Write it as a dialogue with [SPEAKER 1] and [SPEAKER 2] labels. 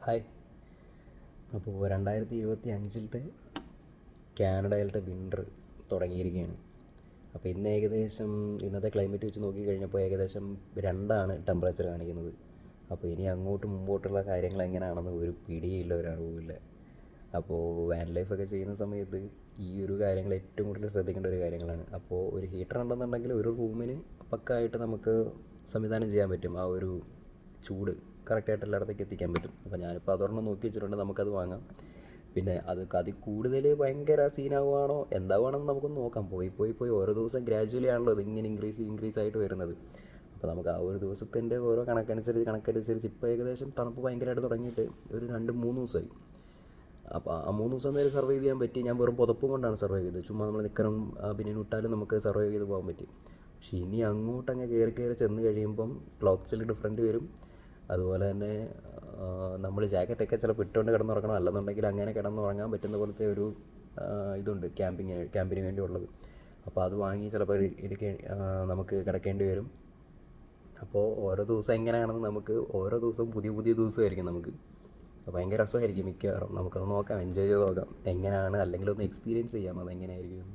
[SPEAKER 1] Hi. അപ്പോൾ 2025 കാനഡയിലത്തെ winter തുടങ്ങിയിരിക്കുകയാണ്. അപ്പോൾ ഇന്നത്തെ ക്ലൈമറ്റ് വെച്ച് നോക്കിക്കഴിഞ്ഞപ്പോൾ ഏകദേശം 2 ടെമ്പറേച്ചർ കാണിക്കുന്നത്. അപ്പോൾ ഇനി അങ്ങോട്ട് മുമ്പോട്ടുള്ള കാര്യങ്ങൾ എങ്ങനെയാണെന്ന് ഒരു പിടിയില്ല, ഒരു അറിവുമില്ല. അപ്പോൾ വാൻ ലൈഫൊക്കെ ചെയ്യുന്ന സമയത്ത് ഈ ഒരു കാര്യങ്ങൾ ഏറ്റവും കൂടുതൽ ശ്രദ്ധിക്കേണ്ട ഒരു കാര്യങ്ങളാണ്. അപ്പോൾ ഒരു ഹീറ്റർ ഉണ്ടെന്നുണ്ടെങ്കിൽ ഒരു റൂമിന് പക്കായിട്ട് നമുക്ക് സംവിധാനം ചെയ്യാൻ പറ്റും. ആ ഒരു ചൂട് കറക്റ്റായിട്ട് എല്ലായിടത്തേക്ക് എത്തിക്കാൻ പറ്റും. അപ്പോൾ ഞാനിപ്പോൾ അതൊരെണ്ണം നോക്കി വെച്ചിട്ടുണ്ട്, നമുക്കത് വാങ്ങാം. പിന്നെ അതിൽ കൂടുതൽ ഭയങ്കര സീനാവുകയാണോ എന്താവുകയാണെന്ന് നമുക്കൊന്ന് നോക്കാം. പോയി ഓരോ ദിവസം ഗ്രാജുവലി ആണല്ലോ ഇതിങ്ങനെ ഇൻക്രീസ് ആയിട്ട് വരുന്നത്. അപ്പോൾ നമുക്ക് ആ ഒരു ദിവസത്തിൻ്റെ ഓരോ കണക്കനുസരിച്ച് ഇപ്പോൾ ഏകദേശം തണുപ്പ് ഭയങ്കരമായിട്ട് തുടങ്ങിയിട്ട് ഒരു 2-3 ദിവസമായി. അപ്പോൾ ആ 3 ദിവസം നേരെ സർവൈവ് ചെയ്യാൻ പറ്റി. ഞാൻ വെറും പുതപ്പും കൊണ്ടാണ് സർവൈവ് ചെയ്തത്. ചുമ്മാ നമ്മൾ നിൽക്കണം പിന്നെ ഇട്ടാലും നമുക്ക് സർവൈവ് ചെയ്ത് പോകാൻ പറ്റി. പക്ഷേ ഇനി അങ്ങോട്ടങ്ങ് കയറി ചെന്ന് കഴിയുമ്പം ക്ലോത്ത്സിൽ ഡിഫറൻറ്റ് വരും. അതുപോലെ തന്നെ നമ്മൾ ജാക്കറ്റൊക്കെ ചിലപ്പോൾ ഇട്ടുകൊണ്ട് കിടന്നുറങ്ങണം, അല്ലെന്നുണ്ടെങ്കിൽ അങ്ങനെ കിടന്നുറങ്ങാൻ പറ്റുന്ന പോലത്തെ ഒരു ഇതുണ്ട് ക്യാമ്പിന് വേണ്ടിയുള്ളത്. അപ്പോൾ അത് വാങ്ങി ചിലപ്പോൾ നമുക്ക് കിടക്കേണ്ടി വരും. അപ്പോൾ ഓരോ ദിവസം എങ്ങനെയാണെന്ന് നമുക്ക് ഓരോ ദിവസവും പുതിയ ദിവസമായിരിക്കും നമുക്ക്. ഭയങ്കര രസമായിരിക്കും മിക്കവാറും. നമുക്കത് നോക്കാം, എൻജോയ് ചെയ്ത് നോക്കാം എങ്ങനെയാണ്, അല്ലെങ്കിൽ ഒന്ന് എക്സ്പീരിയൻസ് ചെയ്യാം അതെങ്ങനെയായിരിക്കും.